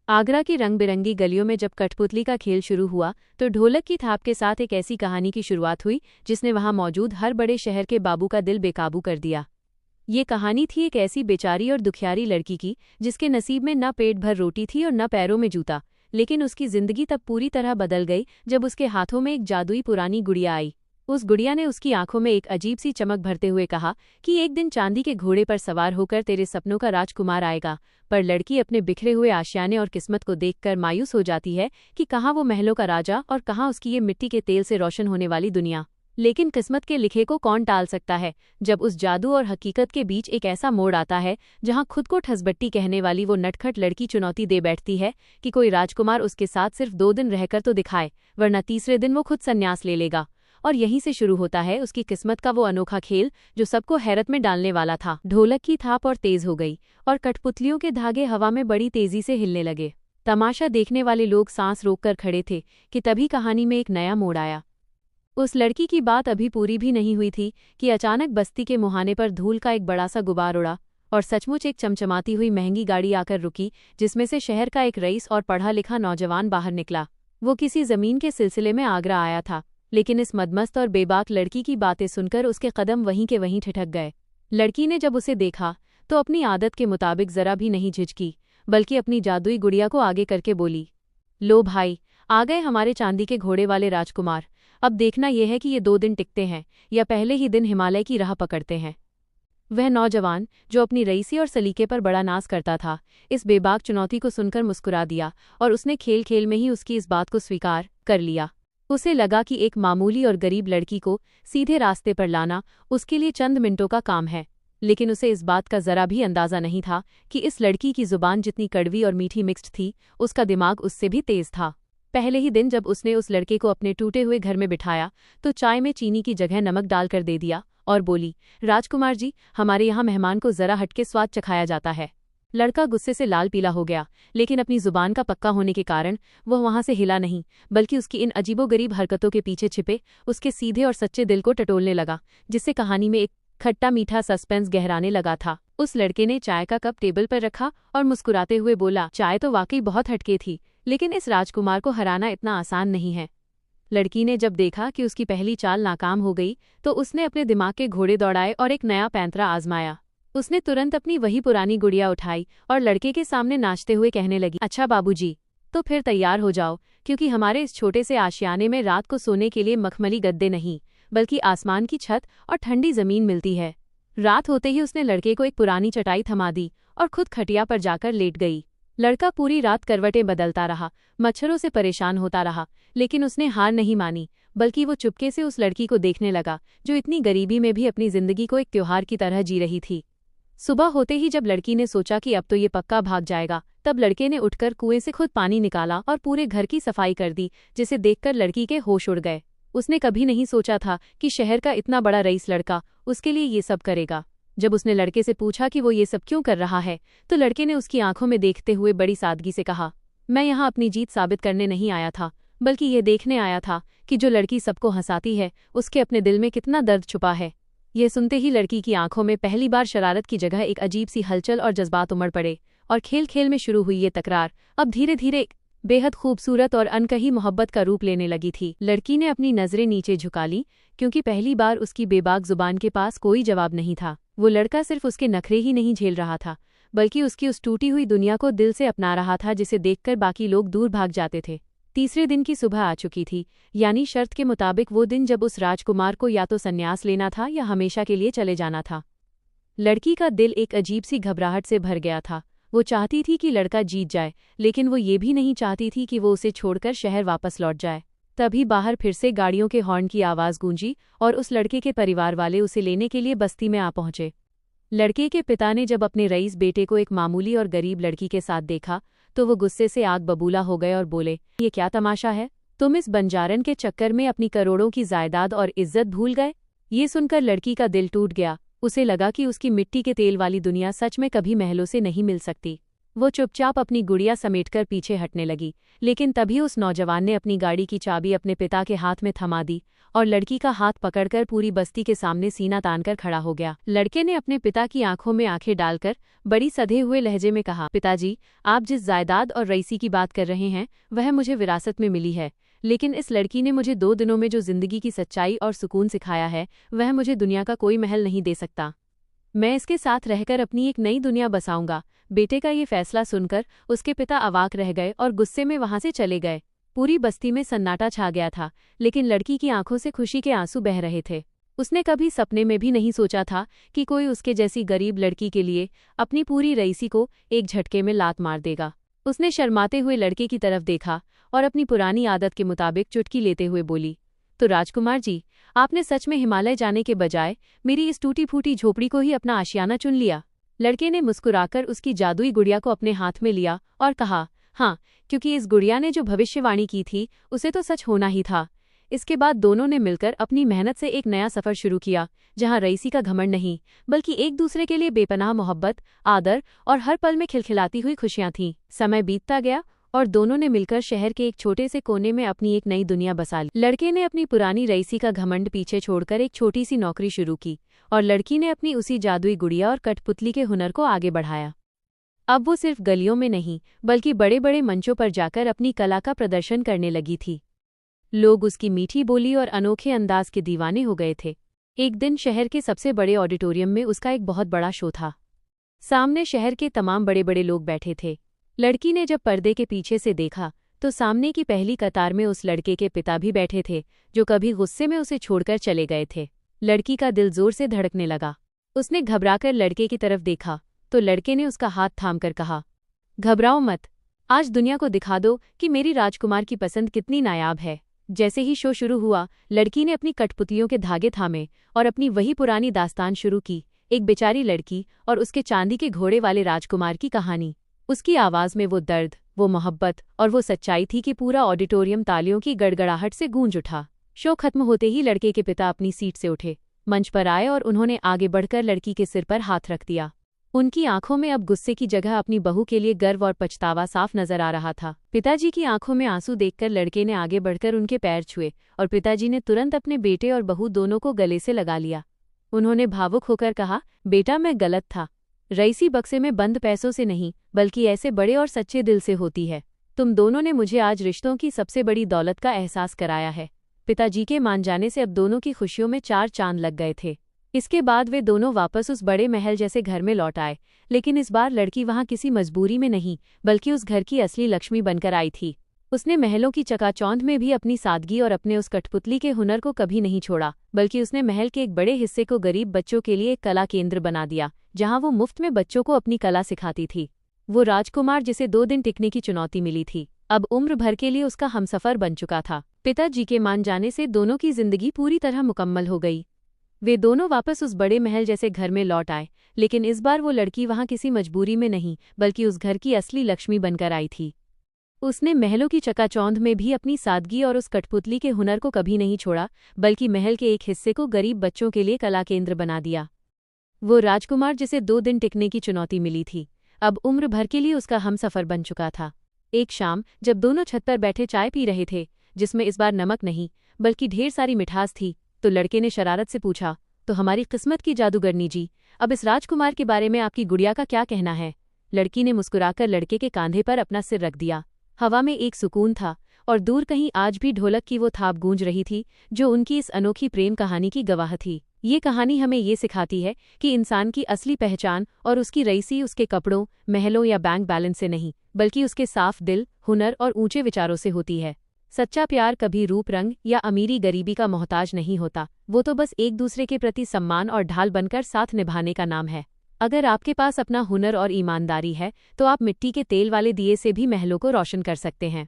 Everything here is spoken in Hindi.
आगरा की रंग बिरंगी गलियों में जब कठपुतली का खेल शुरू हुआ तो ढोलक की थाप के साथ एक ऐसी कहानी की शुरुआत हुई जिसने वहां मौजूद हर बड़े शहर के बाबू का दिल बेकाबू कर दिया। ये कहानी थी एक ऐसी बेचारी और दुखियारी लड़की की जिसके नसीब में न पेट भर रोटी थी और न पैरों में जूता, लेकिन उसकी जिंदगी तब पूरी तरह बदल गई जब उसके हाथों में एक जादुई पुरानी गुड़िया आई। उस गुड़िया ने उसकी आंखों में एक अजीब सी चमक भरते हुए कहा कि एक दिन चांदी के घोड़े पर सवार होकर तेरे सपनों का राजकुमार आएगा। पर लड़की अपने बिखरे हुए आशियाने और किस्मत को देखकर मायूस हो जाती है कि कहाँ वो महलों का राजा और कहाँ उसकी ये मिट्टी के तेल से रोशन होने वाली दुनिया। लेकिन किस्मत के लिखे को कौन टाल सकता है जब उस जादू और हकीकत के बीच एक ऐसा मोड़ आता है जहां खुद को ठसबट्टी कहने वाली वो नटखट लड़की चुनौती दे बैठती है कि कोई राजकुमार उसके साथ सिर्फ 2 दिन रहकर तो दिखाए, वरना तीसरे दिन वो खुद संन्यास ले लेगा। और यहीं से शुरू होता है उसकी किस्मत का वो अनोखा खेल जो सबको हैरत में डालने वाला था। ढोलक की थाप और तेज हो गई और कठपुतलियों के धागे हवा में बड़ी तेजी से हिलने लगे। तमाशा देखने वाले लोग सांस रोककर खड़े थे कि तभी कहानी में एक नया मोड़ आया। उस लड़की की बात अभी पूरी भी नहीं हुई थी कि अचानक बस्ती के मुहाने पर धूल का एक बड़ा सा गुबार उड़ा और सचमुच एक चमचमाती हुई महंगी गाड़ी आकर रुकी जिसमें से शहर का एक रईस और पढ़ा लिखा नौजवान बाहर निकला। वो किसी जमीन के सिलसिले में आगरा आया था, लेकिन इस मदमस्त और बेबाक लड़की की बातें सुनकर उसके कदम वहीं के वहीं ठिठक गए। लड़की ने जब उसे देखा तो अपनी आदत के मुताबिक जरा भी नहीं झिझकी, बल्कि अपनी जादुई गुड़िया को आगे करके बोली, लो भाई, आ गए हमारे चांदी के घोड़े वाले राजकुमार। अब देखना यह है कि ये 2 दिन टिकते हैं या पहले ही दिन हिमालय की राह पकड़ते हैं। वह नौजवान जो अपनी रईसी और सलीके पर बड़ा नाज करता था, इस बेबाक चुनौती को सुनकर मुस्कुरा दिया और उसने खेल खेल में ही उसकी इस बात को स्वीकार कर लिया। उसे लगा कि एक मामूली और गरीब लड़की को सीधे रास्ते पर लाना उसके लिए चंद मिनटों का काम है, लेकिन उसे इस बात का जरा भी अंदाजा नहीं था कि इस लड़की की जुबान जितनी कड़वी और मीठी मिक्स्ड थी, उसका दिमाग उससे भी तेज था। पहले ही दिन जब उसने उस लड़के को अपने टूटे हुए घर में बिठाया तो चाय में चीनी की जगह नमक डालकर दे दिया और बोली, राजकुमार जी, हमारे यहाँ मेहमान को जरा हटके स्वाद चखाया जाता है। लड़का गुस्से से लाल पीला हो गया, लेकिन अपनी जुबान का पक्का होने के कारण वह वहां से हिला नहीं, बल्कि उसकी इन अजीबोगरीब हरकतों के पीछे छिपे उसके सीधे और सच्चे दिल को टटोलने लगा, जिससे कहानी में एक खट्टा मीठा सस्पेंस गहराने लगा था। उस लड़के ने चाय का कप टेबल पर रखा और मुस्कुराते हुए बोला, चाय तो वाकई बहुत हटके थी, लेकिन इस राजकुमार को हराना इतना आसान नहीं है। लड़की ने जब देखा कि उसकी पहली चाल नाकाम हो गई तो उसने अपने दिमाग के घोड़े दौड़ाए और एक नया पैंतरा आजमाया। उसने तुरंत अपनी वही पुरानी गुड़िया उठाई और लड़के के सामने नाचते हुए कहने लगी, अच्छा बाबूजी, तो फिर तैयार हो जाओ, क्योंकि हमारे इस छोटे से आशियाने में रात को सोने के लिए मखमली गद्दे नहीं, बल्कि आसमान की छत और ठंडी जमीन मिलती है। रात होते ही उसने लड़के को एक पुरानी चटाई थमा दी और खुद खटिया पर जाकर लेट गई। लड़का पूरी रात करवटें बदलता रहा, मच्छरों से परेशान होता रहा, लेकिन उसने हार नहीं मानी, बल्कि वो चुपके से उस लड़की को देखने लगा जो इतनी गरीबी में भी अपनी जिंदगी को एक त्योहार की तरह जी रही थी। सुबह होते ही जब लड़की ने सोचा कि अब तो ये पक्का भाग जाएगा, तब लड़के ने उठकर कुएं से खुद पानी निकाला और पूरे घर की सफाई कर दी, जिसे देखकर लड़की के होश उड़ गए। उसने कभी नहीं सोचा था कि शहर का इतना बड़ा रईस लड़का उसके लिए ये सब करेगा। जब उसने लड़के से पूछा कि वो ये सब क्यों कर रहा है, तो लड़के ने उसकी आंखों में देखते हुए बड़ी सादगी से कहा, मैं यहाँ अपनी जीत साबित करने नहीं आया था, बल्कि ये देखने आया था कि जो लड़की सबको हंसाती है उसके अपने दिल में कितना दर्द छुपा है। यह सुनते ही लड़की की आंखों में पहली बार शरारत की जगह एक अजीब सी हलचल और जज्बात उमड़ पड़े और खेल खेल में शुरू हुई ये तकरार अब धीरे धीरे एक बेहद खूबसूरत और अनकही मोहब्बत का रूप लेने लगी थी। लड़की ने अपनी नजरें नीचे झुका ली, क्योंकि पहली बार उसकी बेबाक जुबान के पास कोई जवाब नहीं था। वो लड़का सिर्फ उसके नखरे ही नहीं झेल रहा था, बल्कि उसकी उस टूटी हुई दुनिया को दिल से अपना रहा था, जिसे देखकर बाकी लोग दूर भाग जाते थे। तीसरे दिन की सुबह आ चुकी थी, यानी शर्त के मुताबिक वो दिन जब उस राजकुमार को या तो संन्यास लेना था या हमेशा के लिए चले जाना था। लड़की का दिल एक अजीब सी घबराहट से भर गया था। वो चाहती थी कि लड़का जीत जाए, लेकिन वो ये भी नहीं चाहती थी कि वो उसे छोड़कर शहर वापस लौट जाए। तभी बाहर फिर से गाड़ियों के हॉर्न की आवाज़ गूंजी और उस लड़के के परिवार वाले उसे लेने के लिए बस्ती में आ पहुंचे। लड़के के पिता ने जब अपने रईस बेटे को एक मामूली और गरीब लड़की के साथ देखा तो वो गुस्से से आग बबूला हो गए और बोले, ये क्या तमाशा है? तुम इस बंजारन के चक्कर में अपनी करोड़ों की जायदाद और इज्जत भूल गए। ये सुनकर लड़की का दिल टूट गया। उसे लगा कि उसकी मिट्टी के तेल वाली दुनिया सच में कभी महलों से नहीं मिल सकती। वो चुपचाप अपनी गुड़िया समेटकर पीछे हटने लगी, लेकिन तभी उस नौजवान ने अपनी गाड़ी की चाबी अपने पिता के हाथ में थमा दी और लड़की का हाथ पकड़कर पूरी बस्ती के सामने सीना तानकर खड़ा हो गया। लड़के ने अपने पिता की आंखों में आंखें डालकर बड़ी सधे हुए लहजे में कहा, पिताजी, आप जिस जायदाद और रईसी की बात कर रहे हैं वह मुझे विरासत में मिली है, लेकिन इस लड़की ने मुझे 2 दिनों में जो जिंदगी की सच्चाई और सुकून सिखाया है वह मुझे दुनिया का कोई महल नहीं दे सकता। मैं इसके साथ रहकर अपनी एक नई दुनिया बसाऊंगा। बेटे का ये फैसला सुनकर उसके पिता अवाक रह गए और गुस्से में वहां से चले गए। पूरी बस्ती में सन्नाटा छा गया था, लेकिन लड़की की आंखों से खुशी के आंसू बह रहे थे। उसने कभी सपने में भी नहीं सोचा था कि कोई उसके जैसी गरीब लड़की के लिए अपनी पूरी रईसी को एक झटके में लात मार देगा। उसने शर्माते हुए लड़के की तरफ देखा और अपनी पुरानी आदत के मुताबिक चुटकी लेते हुए बोली, तो राजकुमार जी, आपने सच में हिमालय जाने के बजाय मेरी इस टूटी फूटी झोपड़ी को ही अपना आशियाना चुन लिया। लड़के ने मुस्कुराकर उसकी जादुई गुड़िया को अपने हाथ में लिया और कहा, हाँ, क्योंकि इस गुड़िया ने जो भविष्यवाणी की थी उसे तो सच होना ही था। इसके बाद दोनों ने मिलकर अपनी मेहनत से एक नया सफर शुरू किया, जहां रईसी का घमंड नहीं बल्कि एक दूसरे के लिए बेपनाह मोहब्बत, आदर और हर पल में खिलखिलाती हुई खुशियां थीं। समय बीतता गया और दोनों ने मिलकर शहर के एक छोटे से कोने में अपनी एक नई दुनिया बसा ली। लड़के ने अपनी पुरानी रईसी का घमंड पीछे छोड़कर एक छोटी सी नौकरी शुरू की और लड़की ने अपनी उसी जादुई गुड़िया और कठपुतली के हुनर को आगे बढ़ाया। अब वो सिर्फ गलियों में नहीं बल्कि बड़े बड़े मंचों पर जाकर अपनी कला का प्रदर्शन करने लगी थी। लोग उसकी मीठी बोली और अनोखे अंदाज के दीवाने हो गए थे। एक दिन शहर के सबसे बड़े ऑडिटोरियम में उसका एक बहुत बड़ा शो था। सामने शहर के तमाम बड़े बड़े लोग बैठे थे। लड़की ने जब पर्दे के पीछे से देखा तो सामने की पहली कतार में उस लड़के के पिता भी बैठे थे, जो कभी गुस्से में उसे छोड़कर चले गए थे। लड़की का दिल जोर से धड़कने लगा। उसने घबराकर लड़के की तरफ देखा तो लड़के ने उसका हाथ थामकर कहा, घबराओ मत, आज दुनिया को दिखा दो कि मेरी राजकुमार की पसंद कितनी नायाब है। जैसे ही शो शुरू हुआ, लड़की ने अपनी कठपुतलियों के धागे थामे और अपनी वही पुरानी दास्तान शुरू की, एक बेचारी लड़की और उसके चांदी के घोड़े वाले राजकुमार की कहानी। उसकी आवाज में वो दर्द, वो मोहब्बत और वो सच्चाई थी कि पूरा ऑडिटोरियम तालियों की गड़गड़ाहट से गूंज उठा। शो खत्म होते ही लड़के के पिता अपनी सीट से उठे, मंच पर आए और उन्होंने आगे बढ़कर लड़की के सिर पर हाथ रख दिया। उनकी आंखों में अब गुस्से की जगह अपनी बहू के लिए गर्व और पछतावा साफ नजर आ रहा था। पिताजी की आंखों में आंसू देखकर लड़के ने आगे बढ़कर उनके पैर छुए और पिताजी ने तुरंत अपने बेटे और बहू दोनों को गले से लगा लिया। उन्होंने भावुक होकर कहा, बेटा, मैं गलत था। रईसी बक्से में बंद पैसों से नहीं बल्कि ऐसे बड़े और सच्चे दिल से होती है। तुम दोनों ने मुझे आज रिश्तों की सबसे बड़ी दौलत का एहसास कराया है। पिताजी के मान जाने से अब दोनों की खुशियों में 4 चांद लग गए थे। इसके बाद वे दोनों वापस उस बड़े महल जैसे घर में लौट आए, लेकिन इस बार लड़की वहां किसी मजबूरी में नहीं बल्कि उस घर की असली लक्ष्मी बनकर आई थी। उसने महलों की चकाचौंध में भी अपनी सादगी और अपने उस कठपुतली के हुनर को कभी नहीं छोड़ा, बल्कि उसने महल के एक बड़े हिस्से को गरीब बच्चों के लिए एक कला केंद्र बना दिया, जहां वो मुफ्त में बच्चों को अपनी कला सिखाती थी। वो राजकुमार जिसे 2 दिन टिकने की चुनौती मिली थी, अब उम्र भर के लिए उसका हमसफर बन चुका था। पिताजी के मान जाने से दोनों की जिंदगी पूरी तरह मुकम्मल हो गई। वे दोनों वापस उस बड़े महल जैसे घर में लौट आए, लेकिन इस बार वो लड़की वहां किसी मजबूरी में नहीं बल्कि उस घर की असली लक्ष्मी बनकर आई थी। उसने महलों की चकाचौंध में भी अपनी सादगी और उस कठपुतली के हुनर को कभी नहीं छोड़ा, बल्कि महल के एक हिस्से को गरीब बच्चों के लिए कला केंद्र बना दिया। वो राजकुमार जिसे 2 दिन टिकने की चुनौती मिली थी, अब उम्र भर के लिए उसका हमसफर बन चुका था। एक शाम जब दोनों छत पर बैठे चाय पी रहे थे, जिसमें इस बार नमक नहीं बल्कि ढेर सारी मिठास थी, तो लड़के ने शरारत से पूछा, तो हमारी किस्मत की जादूगरनी जी, अब इस राजकुमार के बारे में आपकी गुड़िया का क्या कहना है? लड़की ने मुस्कुराकर लड़के के कांधे पर अपना सिर रख दिया। हवा में एक सुकून था और दूर कहीं आज भी ढोलक की वो थाप गूंज रही थी जो उनकी इस अनोखी प्रेम कहानी की गवाह थी। ये कहानी हमें ये सिखाती है कि इंसान की असली पहचान और उसकी रईसी उसके कपड़ों, महलों या बैंक बैलेंस से नहीं बल्कि उसके साफ दिल, हुनर और ऊंचे विचारों से होती है। सच्चा प्यार कभी रूप रंग या अमीरी गरीबी का मोहताज नहीं होता, वो तो बस एक दूसरे के प्रति सम्मान और ढाल बनकर साथ निभाने का नाम है। अगर आपके पास अपना हुनर और ईमानदारी है तो आप मिट्टी के तेल वाले दिए से भी महलों को रोशन कर सकते हैं।